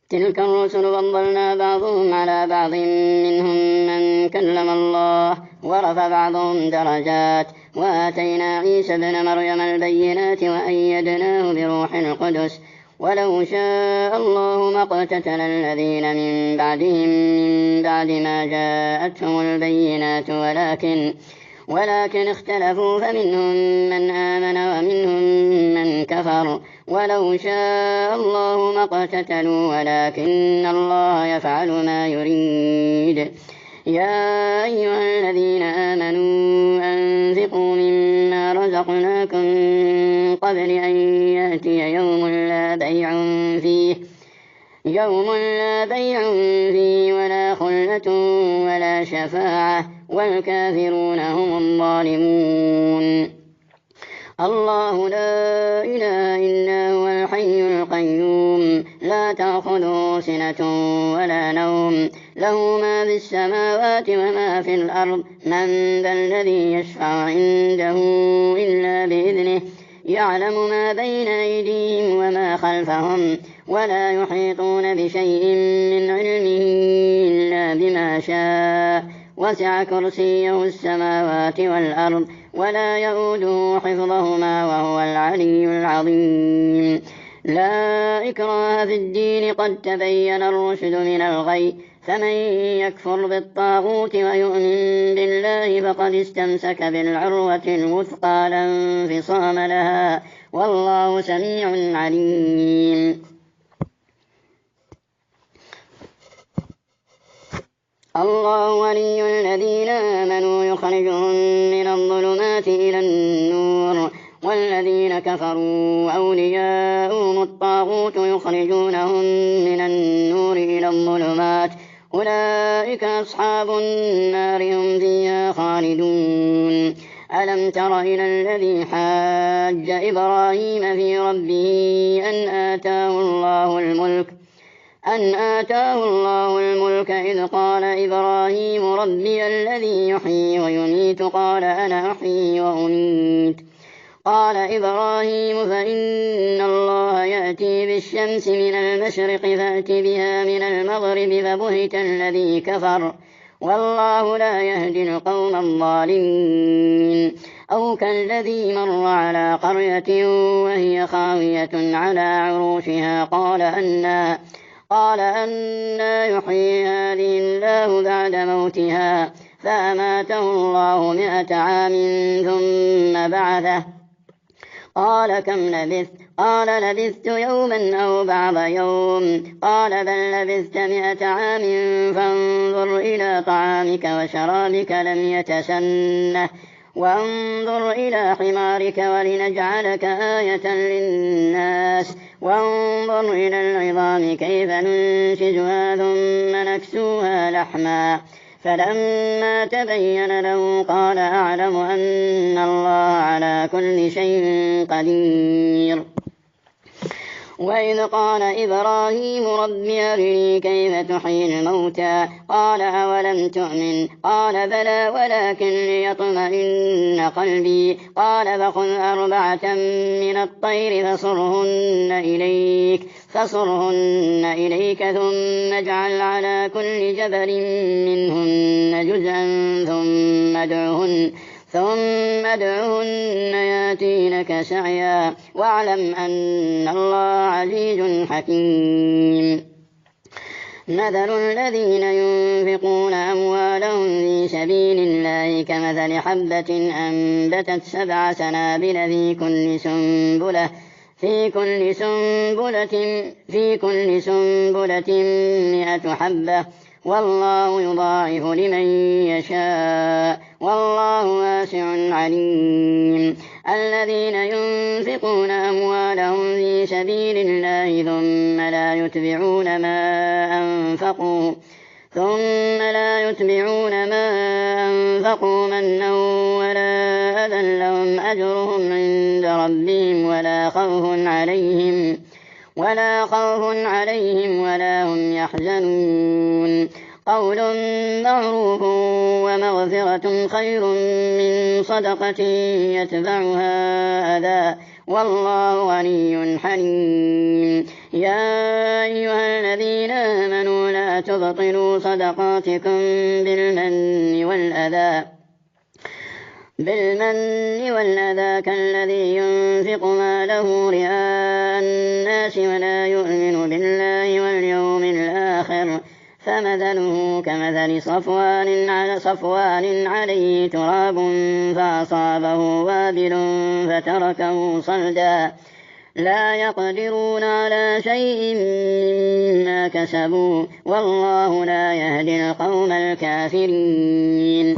تلك الرسل فضلنا بعضهم على بعض منهم من كلم الله ورفع بعضهم درجات وآتينا عيسى ابن مريم البينات وأيدناه بروح القدس ولو شاء الله ما اقتتل الذين من بعدهم من بعد ما جاءتهم البينات ولكن اختلفوا فمنهم من آمن ومنهم من كفر ولو شاء الله ما اقتتلوا ولكن الله يفعل ما يريد. يا أيها الذين آمنوا أنفقوا مما رزقناكم من قبل أن يأتي يوم لا بيع فيه ولا خلة ولا شفاعة والكافرون هم الظالمون. الله لا إله إلا هو الحي القيوم لا تأخذه سنة ولا نوم له ما في السماوات وما في الأرض من ذا الذي يشفع عنده إلا بإذنه يعلم ما بين أيديهم وما خلفهم ولا يحيطون بشيء من علمه إلا بما شاء وسع كرسيه السماوات والأرض ولا يؤوده حفظهما وهو العلي العظيم. لا إكراه في الدين قد تبين الرشد من الغي فمن يكفر بالطاغوت ويؤمن بالله فقد استمسك بالعروة الوثقى لا انفصام لها والله سميع عليم. الله ولي الذين آمنوا يخرجهم من الظلمات إلى النور والذين كفروا أولياؤهم الطاغوت يخرجونهم من النور إلى الظلمات أولئك أصحاب النار هم فيها خالدون. ألم تر إلى الذي حاج إبراهيم في ربه أن آتاه الله الملك إذ قال إبراهيم ربي الذي يحيي ويميت قال أنا أحيي وأميت قال إبراهيم فإن الله يأتي بالشمس من المشرق فأت بها من المغرب فبهت الذي كفر والله لا يهدي القوم الظالمين. أو كالذي مر على قرية وهي خاوية على عروشها قال أنى يحيي هذه الله بعد موتها فأماته الله 100 عام ثم بعثه قال كم لبثت قال لبثت يوما أو بعض يوم قال بل لبثت 100 عام فانظر إلى طعامك وشرابك لم يتسنه وانظر إلى حمارك ولنجعلك آية للناس وانظر إلى العظام كيف ننشزها ثم نكسوها لحما فلما تبين له قال أعلم أن الله على كل شيء قدير. وإذ قال إبراهيم رب أرني كيف تحيي الموتى قال أولم تؤمن قال بلى ولكن ليطمئن قلبي قال فخذ 4 من الطير فصرهن إليك ثم اجعل على كل جبل منهن جزءا ثم ادعهن ياتينك سعيا واعلم أن الله عزيز حكيم. مثل الذين ينفقون أموالهم في سبيل الله كمثل حبة أنبتت 7 سنابل في كل سنبلة 100 حبة والله يضاعف لمن يشاء والله واسع عليم. الذين ينفقون أموالهم في سبيل الله ثم لا يتبعون ما أنفقوا منا ولا أذى لهم أجرهم عند ربهم ولا خوف عليهم ولا هم يحزنون. قول معروف ومغفرة خير من صدقة يتبعها أذى والله غني حليم. يا أيها الذين آمنوا لا تبطلوا صدقاتكم بالمن والأذى كالذي ينفق ماله رئاء الناس ولا يؤمن بالله واليوم الآخر فمثله كمثل صفوان عليه تراب فأصابه وابل فتركه صلدا لا يقدرون على شيء مما كسبوا والله لا يهدي القوم الكافرين.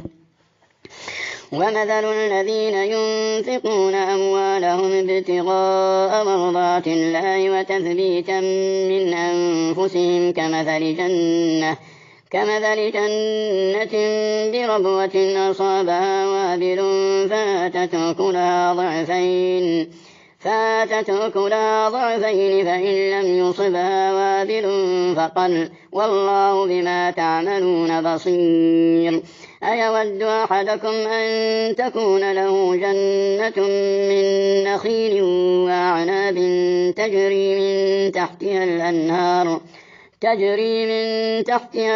ومثل الذين ينفقون أموالهم ابتغاء مرضات الله وتثبيتا من أنفسهم كمثل جنة بربوة أصابها وابل فاتت أكلها ضعفين فإن لم يصبها وابل فقل والله بما تعملون بصير. أيود أحدكم أن تكون له جنة من نخيل وأعناب تجري من تحتها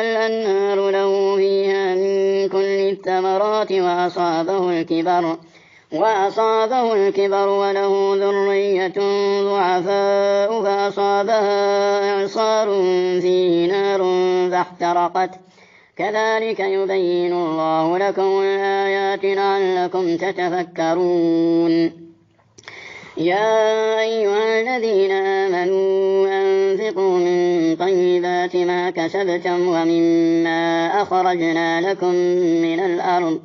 الأنهار له فيها من كل الثمرات وأصابه الكبر وله ذرية ضعفاء فأصابها إعصار فيه نار فاحترقت كذلك يبين الله لكم الآيات لعلكم تتفكرون. يا أيها الذين آمنوا أنفقوا من طيبات ما كسبتم ومما أخرجنا لكم من الأرض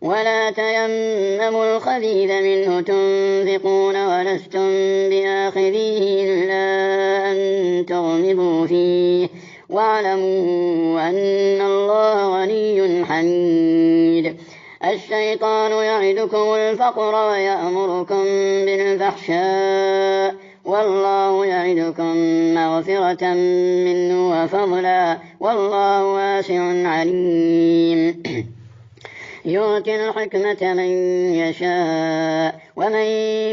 ولا تيمموا الخبيث منه تنفقون ولستم بآخذيه إلا أن تغمضوا فيه واعلموا أن الله غني حميد. الشيطان يعدكم الفقر ويأمركم بالفحشاء والله يعدكم مغفرة منه وفضلا والله واسع عليم. يؤتي الحكمة من يشاء ومن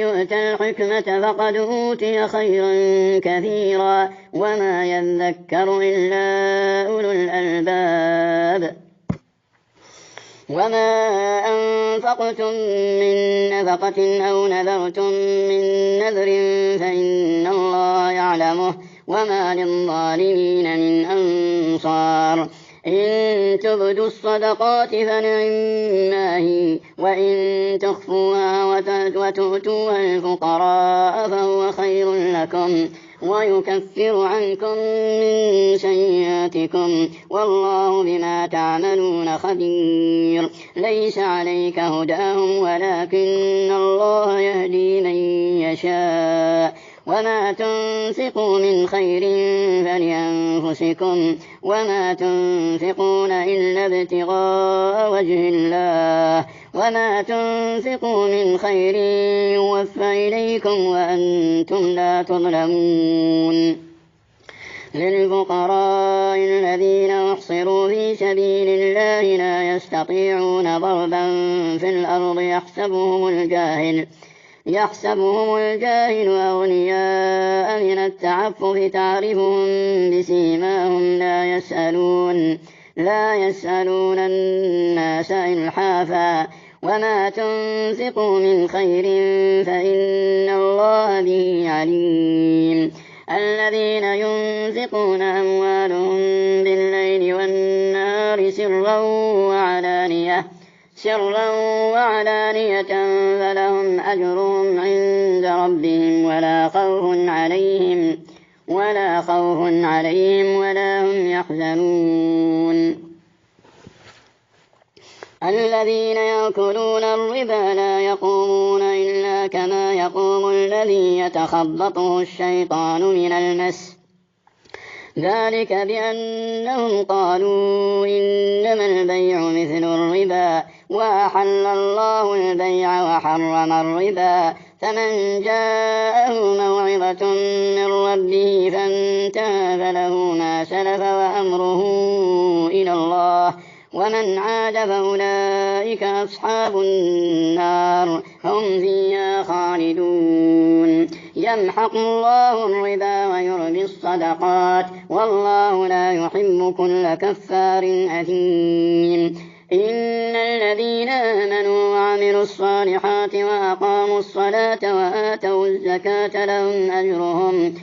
يؤت الحكمة فقد أوتي خيرا كثيرا وما يذكر إلا أولو الألباب. وما أنفقتم من نفقة أو نذرتم من نذر فإن الله يعلمه وما للظالمين من أنصار. إن تبدوا الصدقات فنعما هي وإن تخفوها وتؤتوها الفقراء فهو خير لكم ويكفر عنكم من سيئاتكم والله بما تعملون خبير. ليس عليك هداهم ولكن الله يهدي من يشاء وما تنفقوا من خير فلأنفسكم وما تنفقون إلا ابتغاء وجه الله وما تنفقوا من خير يوفى إليكم وأنتم لا تظلمون. للفقراء الذين أحصروا في سبيل الله لا يستطيعون ضربا في الأرض يحسبهم الجاهل أغنياء من التعفف تعرفهم بسيماهم لا يسألون الناس إلحافا وما تنفقوا من خير فإن الله به عليم. الذين ينفقون أموالهم بالليل والنهار سرا وعلانية فلهم أجرهم عند ربهم ولا خوف عليهم ولا هم يحزنون. الذين يأكلون الربا لا يقومون إلا كما يقوم الذي يتخبطه الشيطان من المس ذلك بأنهم قالوا إنما البيع مثل الربا وأحل الله البيع وحرم الربا فمن جاءه موعظة من ربه فانتهى فله ما سلف وأمره إلى الله ومن عاد فأولئك أصحاب النار هم وهم فيها خالدون يمحق الله الربا ويربي الصدقات والله لا يحب كل كفار أثيم إن الذين آمنوا وعملوا الصالحات وأقاموا الصلاة وآتوا الزكاة لهم أجرهم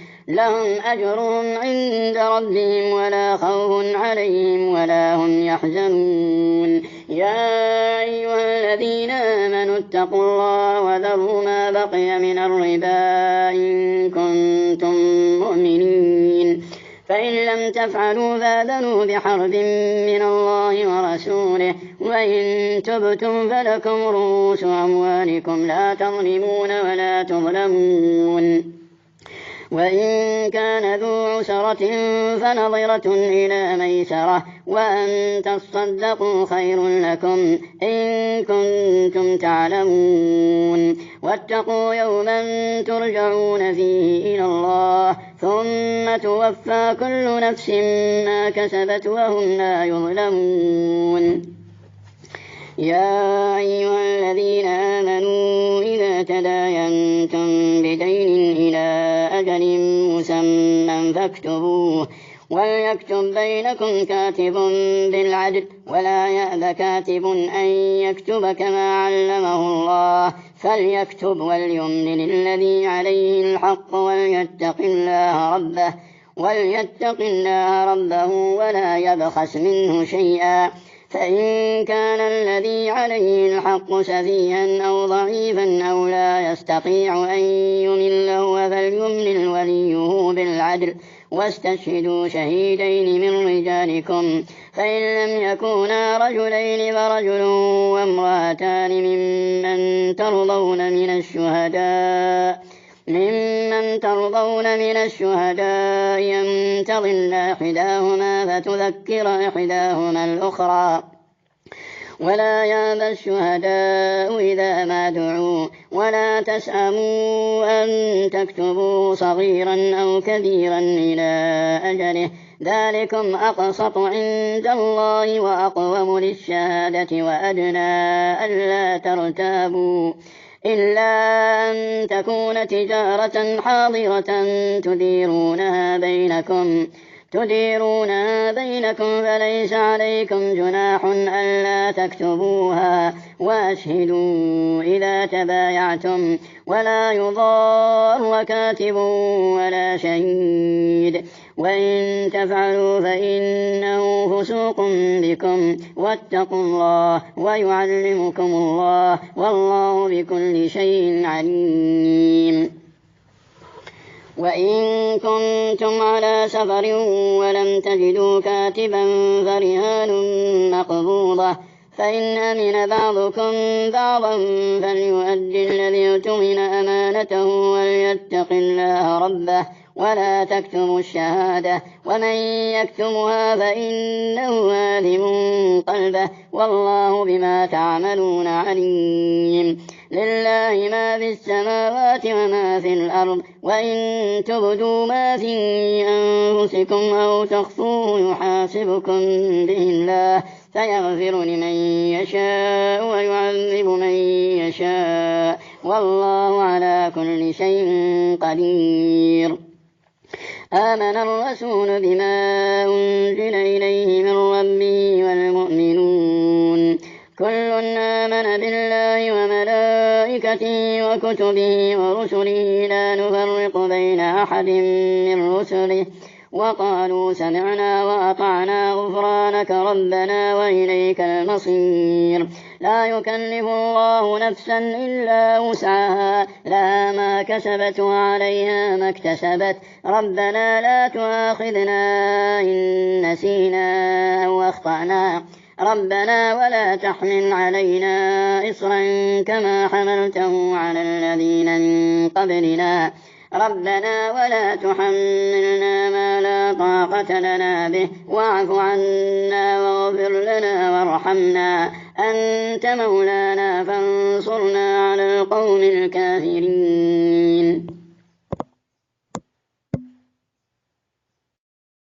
عند ربهم ولا خوف عليهم ولا هم يحزنون يا أيها الذين آمنوا اتقوا الله وذروا ما بقي من الربا إن كنتم مؤمنين فإن لم تفعلوا فآذنوا بحرب من الله ورسوله وإن تبتم فلكم رؤوس أموالكم لا تظلمون ولا تظلمون وإن كان ذو عسرة فنظرة إلى ميسرة وأن تصدقوا خير لكم إن كنتم تعلمون واتقوا يوما ترجعون فيه إلى الله ثم توفى كل نفس ما كسبت وهم لا يظلمون يا أيها الذين آمنوا إذا تداينتم بدين إلى أجل مسمى فاكتبوه وليكتب بينكم كاتب بالعدل ولا يأب كاتب أن يكتب كما علمه الله فليكتب وليملل الذي عليه الحق وليتق الله ربه ولا يبخس منه شيئا فإن كان الذي عليه الحق سفيها أو ضعيفا أو لا يستطيع أن يمل فليملل وليه بالعدل واستشهدوا شهيدين من رجالكم فإن لم يكونا رجلين فرجل وامرأتان ممن ترضون من الشهداء أن تضل إحداهما فتذكر إحداهما الأخرى ولا يأبى الشهداء إذا ما دعوا ولا تسأموا أن تكتبوا صغيرا أو كبيرا إلى أجله ذلكم أقسط عند الله وأقوم للشهادة وأدنى ألا ترتابوا إلا أن تكون تجارة حاضرة تديرونها بينكم فليس عليكم جناح ألا تكتبوها وأشهدوا إذا تبايعتم ولا يضار كاتب ولا شهيد وإن تفعلوا فإنه فسوق بكم واتقوا الله ويعلمكم الله والله بكل شيء عليم وإن كنتم على سفر ولم تجدوا كاتبا فرهان مقبوضة فإن أمن بعضكم بعضا فليؤدي الذي اؤتمن أمانته وليتق الله ربه ولا تكتموا الشهادة ومن يكتمها فإنه آثم قلبه والله بما تعملون عليم لله ما في السماوات وما في الأرض وإن تبدوا ما في أنفسكم أو تخفوه يحاسبكم به الله فيغفر لمن يشاء ويعذب من يشاء والله على كل شيء قدير آمن الرسول بما أنزل إليه من ربه والمؤمنون كل آمن بالله وملائكته وكتبه ورسله لا نفرق بين أحد من رسله وقالوا سمعنا وأطعنا غفرانك ربنا وإليك المصير لا يكلف الله نفسا إلا وسعها لها ما كسبت وعليها ما اكتسبت ربنا لا تؤاخذنا إن نسينا أو أخطأنا ربنا ولا تحمل علينا إصرا كما حملته على الذين من قبلنا ربنا ولا تحملنا ما لا طاقة لنا به واعف عنا واغفر لنا وارحمنا أنت مولانا فانصرنا على القوم الكافرين